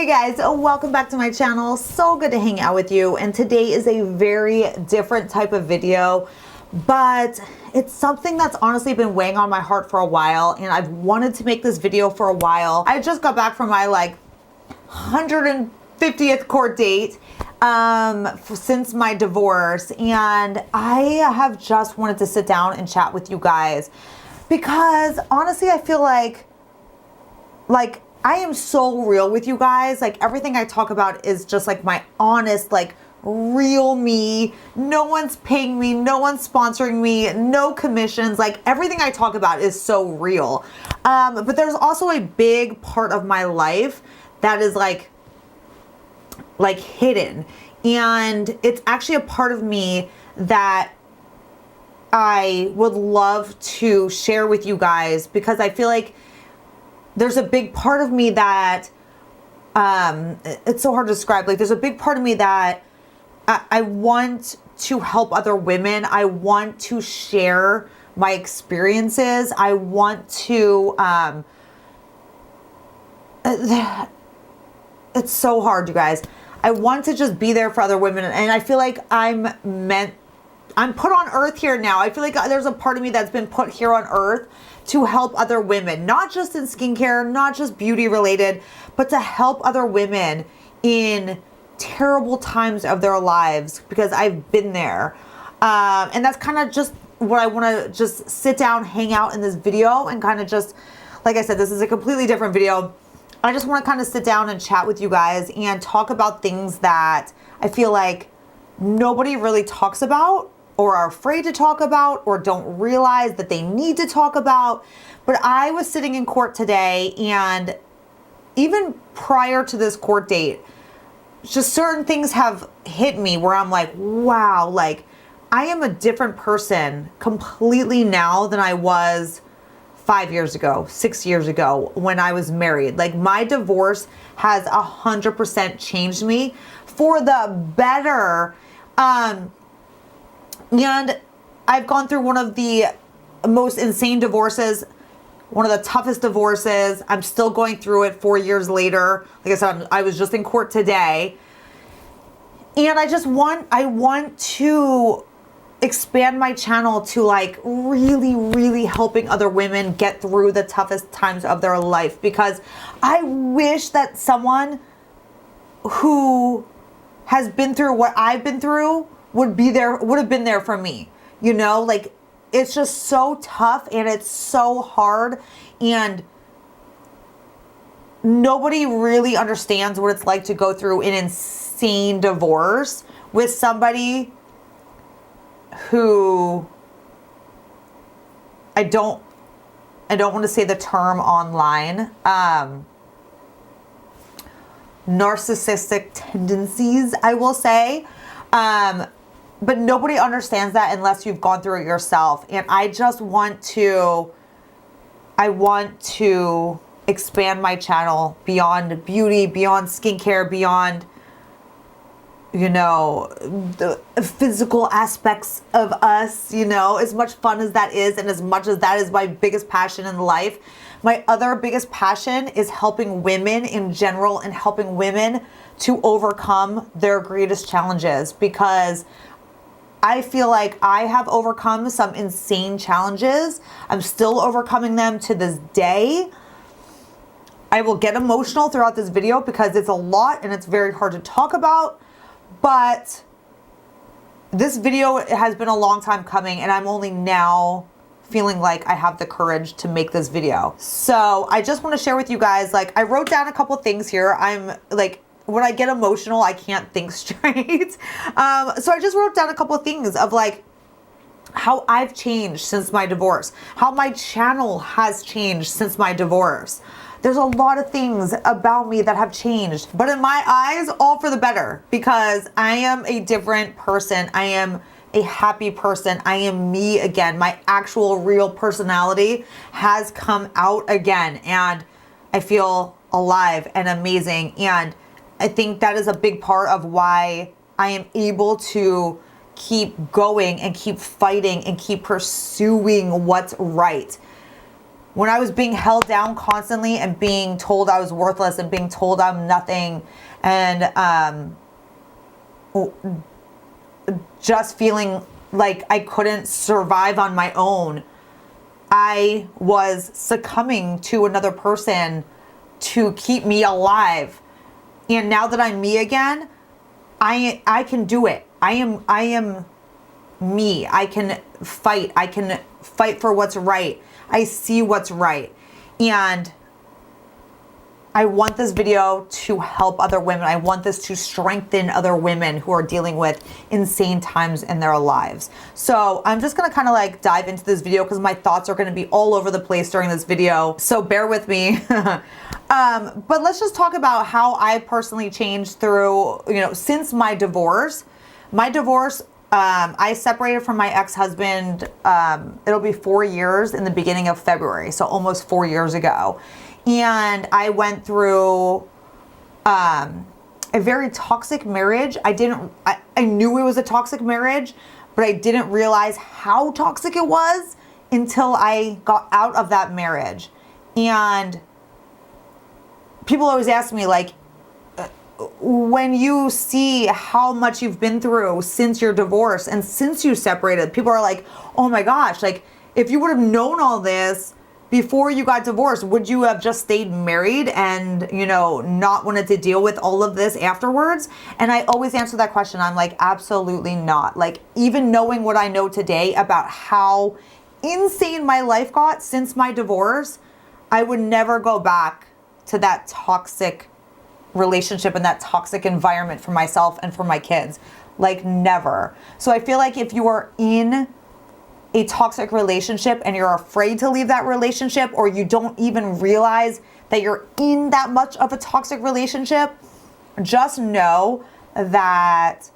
Hey guys, welcome back to my channel. So good to hang out with you. And today is a very different type of video, but it's something that's honestly been weighing on my heart for a while, and I've wanted to make this video for a while. I just got back from my 150th court date since my divorce, and I have just wanted to sit down and chat with you guys because honestly I feel like I am so real with you guys. Everything I talk about is just my honest, real me. No one's paying me, no one's sponsoring me, no commissions. Everything I talk about is so real. But there's also a big part of my life that is hidden. And it's actually a part of me that I would love to share with you guys because I feel like there's a big part of me that, it's so hard to describe. There's a big part of me that I want to help other women. I want to share my experiences. I want to, it's so hard, you guys. I want to just be there for other women. And I feel like I'm put on earth here now. I feel like there's a part of me that's been put here on earth to help other women, not just in skincare, not just beauty related, but to help other women in terrible times of their lives because I've been there. And that's kind of just what I want to just sit down, hang out in this video and kind of just, like I said, this is a completely different video. I just want to kind of sit down and chat with you guys and talk about things that I feel like nobody really talks about or are afraid to talk about or don't realize that they need to talk about. But I was sitting in court today, and even prior to this court date, just certain things have hit me where I'm like, wow, I am a different person completely now than I was 5 years ago, 6 years ago when I was married. My divorce has 100% changed me for the better. And I've gone through one of the most insane divorces, one of the toughest divorces. I'm still going through it 4 years later. Like I said, I was just in court today. And I want to expand my channel to really, really helping other women get through the toughest times of their life, because I wish that someone who has been through what I've been through would have been there for me. It's just so tough and it's so hard, and nobody really understands what it's like to go through an insane divorce with somebody who I don't want to say the term online, narcissistic tendencies, I will say. But nobody understands that unless you've gone through it yourself. And I want to expand my channel beyond beauty, beyond skincare, beyond, the physical aspects of us, as much fun as that is. And as much as that is my biggest passion in life, my other biggest passion is helping women in general and helping women to overcome their greatest challenges, because I feel like I have overcome some insane challenges. I'm still overcoming them to this day. I will get emotional throughout this video because it's a lot and it's very hard to talk about. But this video has been a long time coming, and I'm only now feeling like I have the courage to make this video. So I just want to share with you guys, I wrote down a couple things here. I'm when I get emotional, I can't think straight. So I just wrote down a couple of things of how I've changed since my divorce, how my channel has changed since my divorce. There's a lot of things about me that have changed, but in my eyes, all for the better, because I am a different person. I am a happy person. I am me again. My actual real personality has come out again, and I feel alive and amazing. And I think that is a big part of why I am able to keep going and keep fighting and keep pursuing what's right. when I was being held down constantly and being told I was worthless and being told I'm nothing, and just feeling like I couldn't survive on my own, I was succumbing to another person to keep me alive. And now that I'm me again, I can do it. I am me. I can fight. I can fight for what's right. I see what's right. And I want this video to help other women. I want this to strengthen other women who are dealing with insane times in their lives. So I'm just gonna kind of like dive into this video because my thoughts are gonna be all over the place during this video. So bear with me. But let's just talk about how I personally changed through, since my divorce. I separated from my ex-husband. It'll be 4 years in the beginning of February. So almost 4 years ago. And I went through a very toxic marriage. I knew it was a toxic marriage, but I didn't realize how toxic it was until I got out of that marriage. And people always ask me, like, when you see how much you've been through since your divorce and since you separated, people are like, oh my gosh, like, if you would have known all this before you got divorced, would you have just stayed married and, not wanted to deal with all of this afterwards? And I always answer that question. I'm like, absolutely not. Like, even knowing what I know today about how insane my life got since my divorce, I would never go back to that toxic relationship and that toxic environment for myself and for my kids. Like, never. So I feel like if you are in a toxic relationship and you're afraid to leave that relationship, or you don't even realize that you're in that much of a toxic relationship, just know that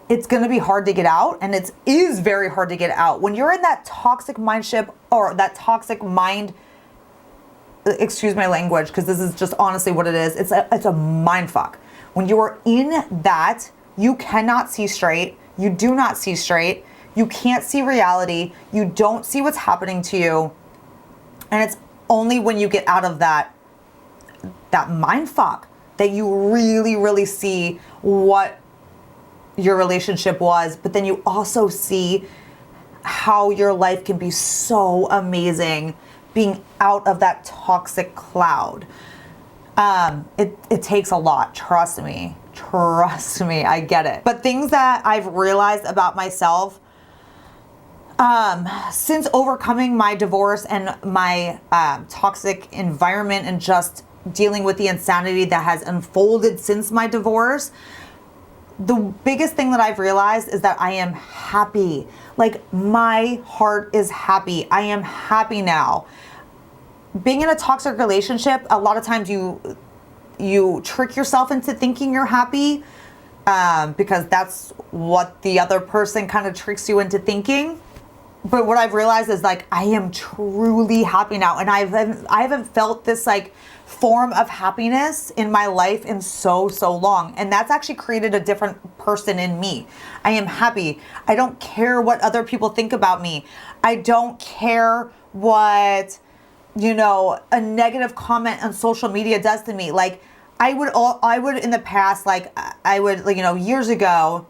it's going to be hard to get out, and it is very hard to get out. When you're in that toxic mindship or that toxic mind, excuse my language, because this is just honestly what it is. It's a mind fuck. When you are in that, you cannot see straight. You do not see straight. You can't see reality. You don't see what's happening to you. And it's only when you get out of that mind fuck that you really, really see what your relationship was. But then you also see how your life can be so amazing being out of that toxic cloud. It takes a lot. Trust me, I get it. But things that I've realized about myself, since overcoming my divorce and my toxic environment and just dealing with the insanity that has unfolded since my divorce, the biggest thing that I've realized is that I am happy. Like, my heart is happy. I am happy now. Being in a toxic relationship, a lot of times you trick yourself into thinking you're happy, because that's what the other person kind of tricks you into thinking. But what I've realized is, like, I am truly happy now, and I haven't felt this like form of happiness in my life in so long, and that's actually created a different person in me. I am happy. I don't care what other people think about me. I don't care what a negative comment on social media does to me. Like, I would in the past, like, I would, like, years ago,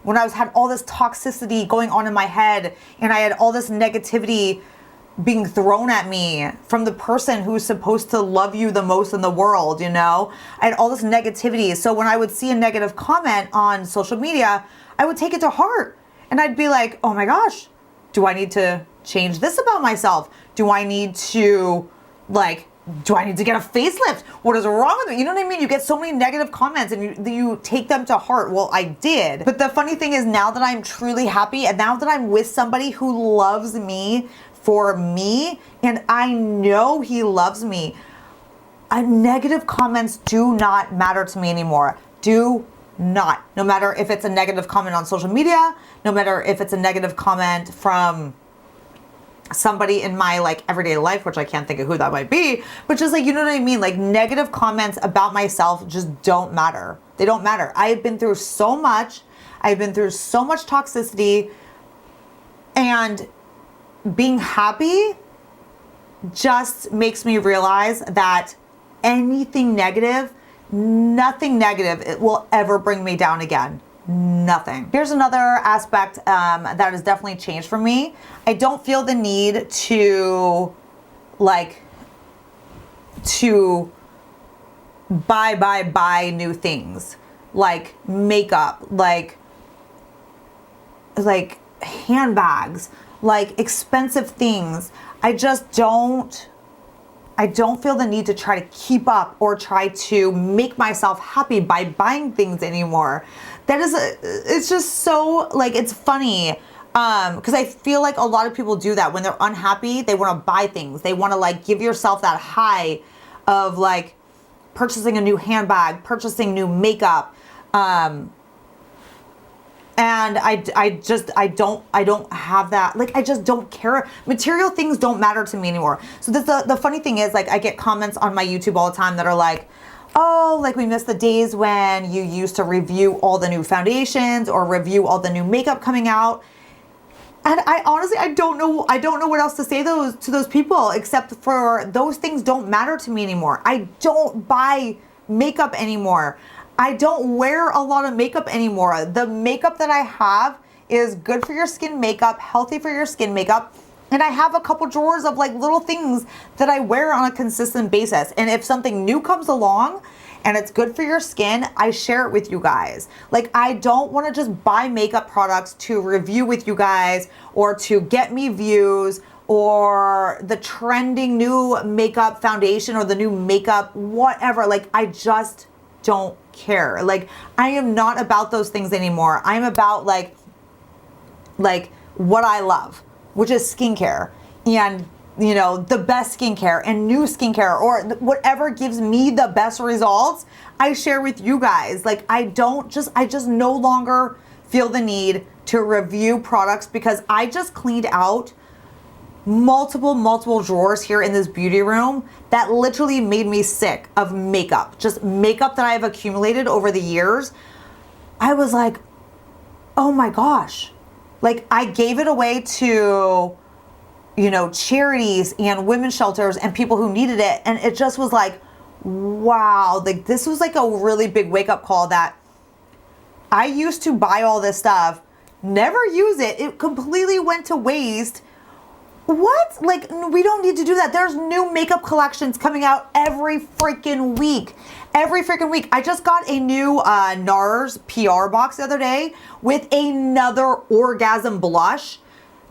when I had all this toxicity going on in my head and I had all this negativity being thrown at me from the person who's supposed to love you the most in the world, I had all this negativity. So when I would see a negative comment on social media, I would take it to heart. And I'd be like, oh my gosh, do I need to change this about myself? Do I need to get a facelift? What is wrong with me? You know what I mean? You get so many negative comments and you take them to heart. Well, I did. But the funny thing is, now that I'm truly happy and now that I'm with somebody who loves me for me, and I know he loves me, negative comments do not matter to me anymore. Do not. No matter if it's a negative comment on social media, no matter if it's a negative comment from somebody in my like everyday life, which I can't think of who that might be, but just like, you know what I mean? Like, negative comments about myself just don't matter. They don't matter. I have been through so much. I've been through so much toxicity, and being happy just makes me realize that anything negative, nothing negative, it will ever bring me down again. Nothing. Here's another aspect that has definitely changed for me. I don't feel the need to buy new things, like makeup, like handbags, like expensive things. I don't feel the need to try to keep up or try to make myself happy by buying things anymore. It's just so, like, it's funny. Because I feel like a lot of people do that when they're unhappy. They want to buy things. They want to like give yourself that high of like purchasing a new handbag, purchasing new makeup. And I don't have that. Like, I just don't care. Material things don't matter to me anymore. So the funny thing is, like, I get comments on my YouTube all the time that are like, oh, like, we miss the days when you used to review all the new foundations or review all the new makeup coming out. And I honestly, I don't know what else to say to those people, except for those things don't matter to me anymore. I don't buy makeup anymore. I don't wear a lot of makeup anymore. The makeup that I have is good for your skin makeup, healthy for your skin makeup. And I have a couple drawers of like little things that I wear on a consistent basis. And if something new comes along and it's good for your skin, I share it with you guys. Like, I don't want to just buy makeup products to review with you guys or to get me views or the trending new makeup foundation or the new makeup, whatever. Like, I just don't care. Like, I am not about those things anymore. I'm about like what I love, which is skincare, and you know, the best skincare and new skincare, or whatever gives me the best results, I share with you guys. Like, I just no longer feel the need to review products, because I just cleaned out multiple drawers here in this beauty room that literally made me sick of makeup. Just makeup that I've accumulated over the years. I was like, oh my gosh. Like, I gave it away to, you know, charities and women's shelters and people who needed it. And it just was like, wow, like, this was like a really big wake up call that I used to buy all this stuff, never use it. It completely went to waste. What? Like, we don't need to do that. There's new makeup collections coming out every freaking week. Every freaking week. I just got a new NARS PR box the other day with another orgasm blush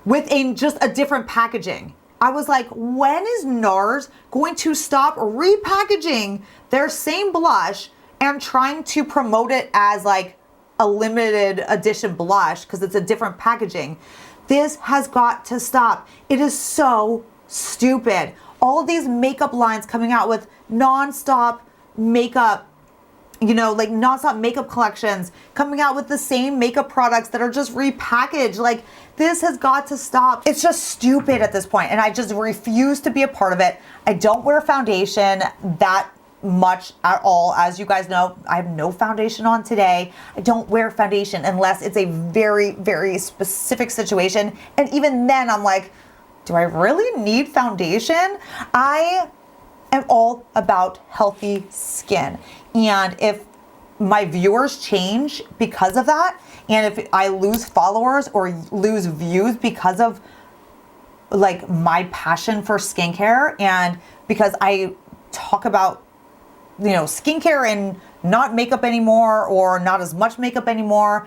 with just a different packaging. I was like, when is NARS going to stop repackaging their same blush and trying to promote it as like a limited edition blush because it's a different packaging? This has got to stop. It is so stupid. All of these makeup lines coming out with non-stop makeup, you know, like non-stop makeup collections, coming out with the same makeup products that are just repackaged. Like, this has got to stop. It's just stupid at this point, and I just refuse to be a part of it. I don't wear foundation that much at all. As you guys know, I have no foundation on today. I don't wear foundation unless it's a very, very specific situation. And even then, I'm like, do I really need foundation? I am all about healthy skin. And if my viewers change because of that, and if I lose followers or lose views because of like my passion for skincare, and because I talk about, you know, skincare and not makeup anymore, or not as much makeup anymore,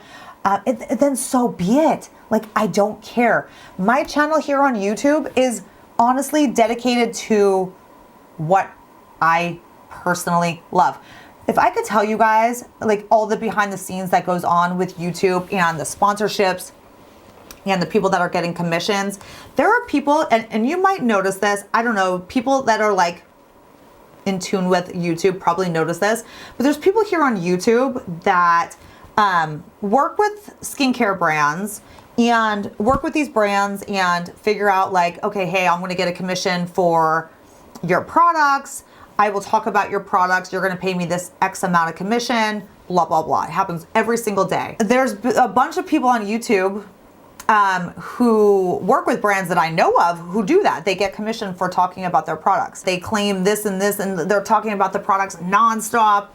then so be it. Like, I don't care. My channel here on YouTube is honestly dedicated to what I personally love. If I could tell you guys, like, all the behind the scenes that goes on with YouTube and the sponsorships and the people that are getting commissions, there are people, and you might notice this, I don't know, people that are like in tune with YouTube probably notice this, but there's people here on YouTube that work with skincare brands and work with these brands and figure out like, okay, hey, I'm going to get a commission for your products. I will talk about your products. You're going to pay me this X amount of commission, blah, blah, blah. It happens every single day. There's a bunch of people on YouTube who work with brands that I know of who do that. They get commission for talking about their products. They claim this, and they're talking about the products nonstop.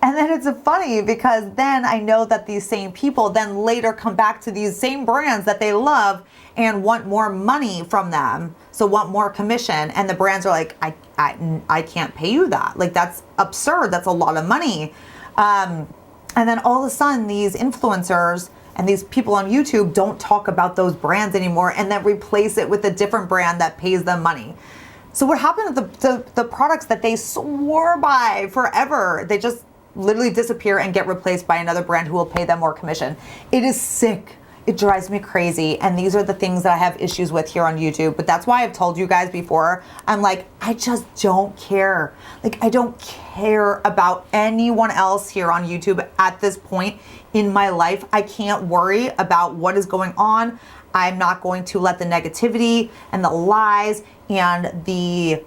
And then it's funny because then I know that these same people then later come back to these same brands that they love and want more money from them. So want more commission. And the brands are like, I can't pay you that. Like, that's absurd. That's a lot of money. And then all of a sudden these influencers and these people on YouTube don't talk about those brands anymore and then replace it with a different brand that pays them money. So what happened to the products that they swore by forever? They just literally disappear and get replaced by another brand who will pay them more commission. It is sick. It drives me crazy. And these are the things that I have issues with here on YouTube. But that's why I've told you guys before, I'm like, I just don't care. Like, I don't care about anyone else here on YouTube at this point in my life. I can't worry about what is going on. I'm not going to let the negativity and the lies and the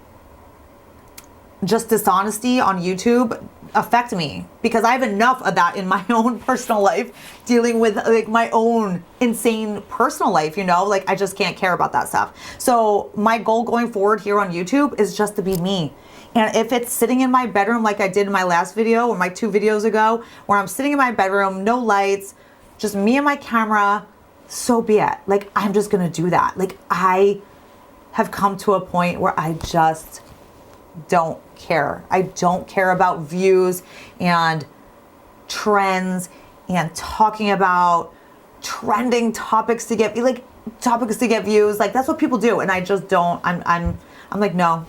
just dishonesty on YouTube affect me, because I have enough of that in my own personal life, dealing with like my own insane personal life, you know, like I just can't care about that stuff. So my goal going forward here on YouTube is just to be me. And if it's sitting in my bedroom like I did in my last video or my 2 videos ago, where I'm sitting in my bedroom, no lights, just me and my camera, so be it. Like, I'm just gonna do that. Like, I have come to a point where I just don't care. I don't care about views and trends and talking about trending topics to get views. Like, that's what people do, and I just don't. I'm like, no.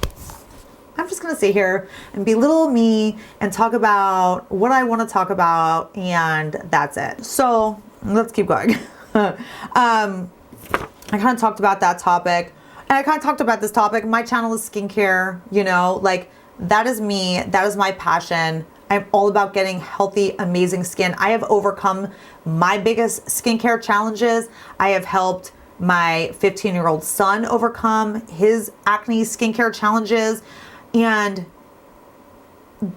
I'm just gonna sit here and be little me and talk about what I want to talk about, and that's it. So let's keep going. I kind of talked about that topic. And I kind of talked about this topic. My channel is skincare, you know, like that is me. That is my passion. I'm all about getting healthy, amazing skin. I have overcome my biggest skincare challenges. I have helped my 15-year-old son overcome his acne skincare challenges. And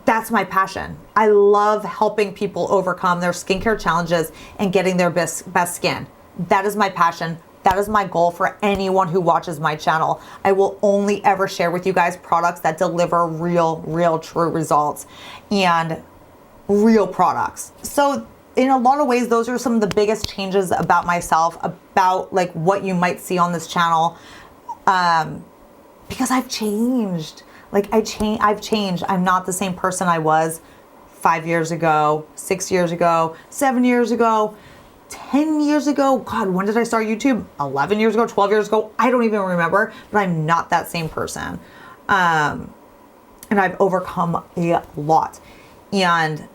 that's my passion. I love helping people overcome their skincare challenges and getting their best skin. That is my passion. That is my goal for anyone who watches my channel. I will only ever share with you guys products that deliver real, true results and real products. So in a lot of ways, those are some of the biggest changes about myself, about like what you might see on this channel, because I've changed. Like I've changed. I'm not the same person I was 5 years ago, 6 years ago, 7 years ago, 10 years ago. God, when did I start YouTube? 11 years ago, 12 years ago. I don't even remember, but I'm not that same person. And I've overcome a lot. And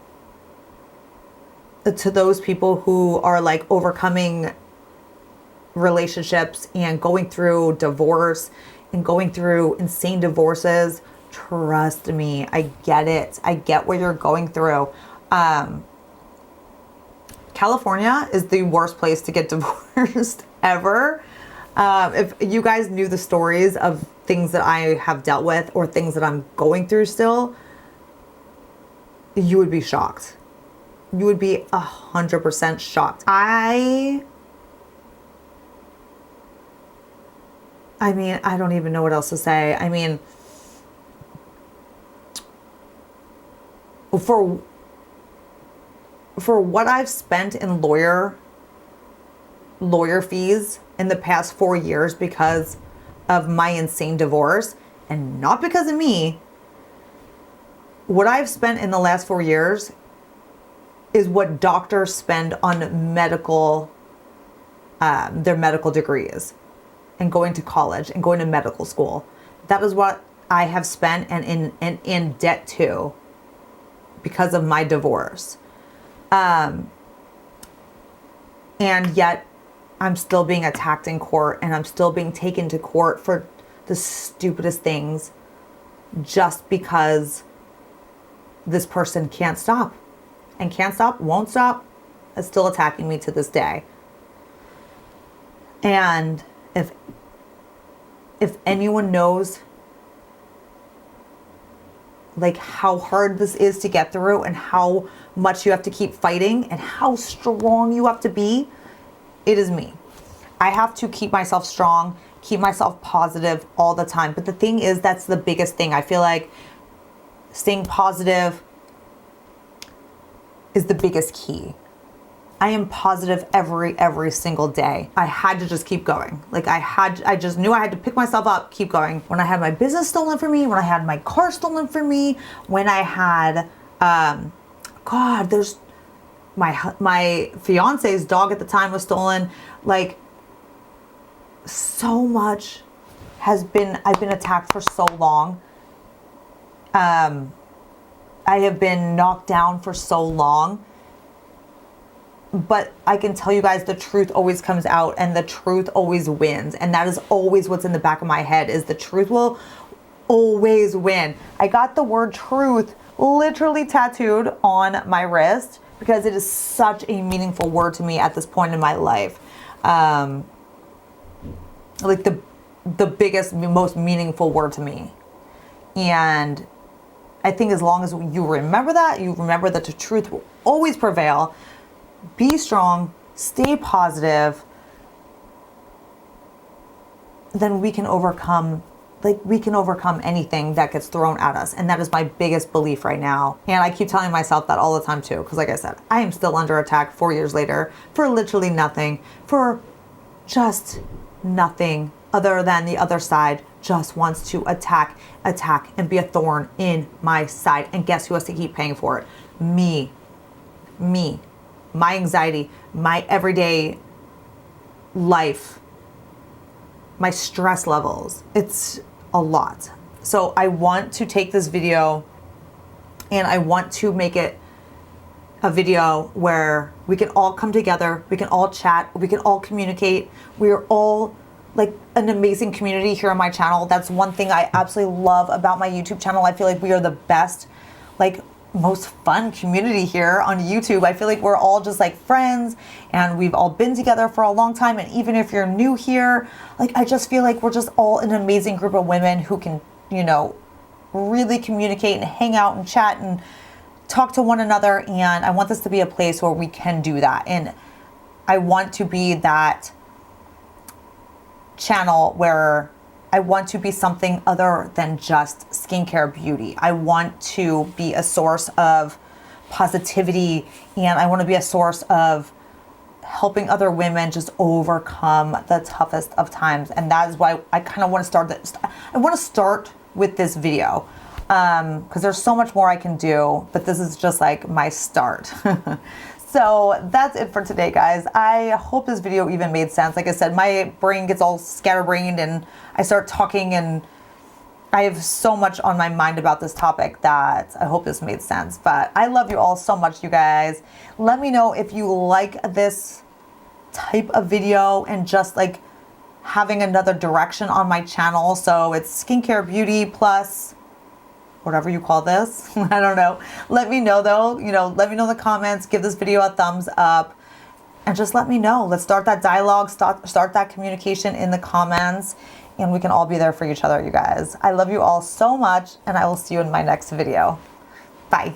to those people who are like overcoming relationships and going through divorce and going through insane divorces, trust me, I get it. I get what you're going through. California is the worst place to get divorced ever. If you guys knew the stories of things that I have dealt with or things that I'm going through still, you would be shocked. You would be 100% shocked. I mean, I don't even know what else to say. I mean, for what I've spent in lawyer fees in the past 4 years because of my insane divorce, and not because of me, what I've spent in the last 4 years is what doctors spend on medical, their medical degrees and going to college and going to medical school. That is what I have spent and in debt to because of my divorce. And yet I'm still being attacked in court, and I'm still being taken to court for the stupidest things just because this person can't stop and can't stop, won't stop, is still attacking me to this day. And if anyone knows like how hard this is to get through and how much you have to keep fighting and how strong you have to be, it is me. I have to keep myself strong, keep myself positive all the time. But the thing is, that's the biggest thing. I feel like staying positive is the biggest key. I am positive every single day. I had to just keep going. Like I just knew I had to pick myself up, keep going. When I had my business stolen from me, when I had my car stolen from me, when I had, there's my fiance's dog at the time was stolen. Like so much I've been attacked for so long. I have been knocked down for so long. But I can tell you guys, the truth always comes out and the truth always wins. And that is always what's in the back of my head, is the truth will always win. I got the word truth literally tattooed on my wrist because it is such a meaningful word to me at this point in my life. Like the biggest, most meaningful word to me. And I think as long as you remember that, you remember that the truth will always prevail. Be strong, stay positive, then we can overcome anything that gets thrown at us. And that is my biggest belief right now. And I keep telling myself that all the time too, because like I said, I am still under attack 4 years later for literally nothing, for just nothing other than the other side just wants to attack, and be a thorn in my side. And guess who has to keep paying for it? Me. My anxiety, my everyday life, my stress levels. It's a lot. So I want to take this video and I want to make it a video where we can all come together, we can all chat, we can all communicate. We're all like an amazing community here on my channel. That's one thing I absolutely love about my YouTube channel. I feel like we are the best, like most fun community here on YouTube. I feel like we're all just like friends and we've all been together for a long time. And even if you're new here, like I just feel like we're just all an amazing group of women who can, you know, really communicate and hang out and chat and talk to one another. And I want this to be a place where we can do that. And I want to be that channel where I want to be something other than just skincare beauty. I want to be a source of positivity, and I want to be a source of helping other women just overcome the toughest of times. And that is why I kind of want to start this. I want to start with this video because there's so much more I can do, but this is just like my start. So that's it for today, guys. I hope this video even made sense. Like I said, my brain gets all scatterbrained and I start talking and I have so much on my mind about this topic that I hope this made sense. But I love you all so much, you guys. Let me know if you like this type of video and just like having another direction on my channel. So it's skincare beauty plus whatever you call this. I don't know. Let me know though, you know, let me know in the comments, give this video a thumbs up and just let me know. Let's start that dialogue, start that communication in the comments, and we can all be there for each other, you guys. I love you all so much and I will see you in my next video. Bye.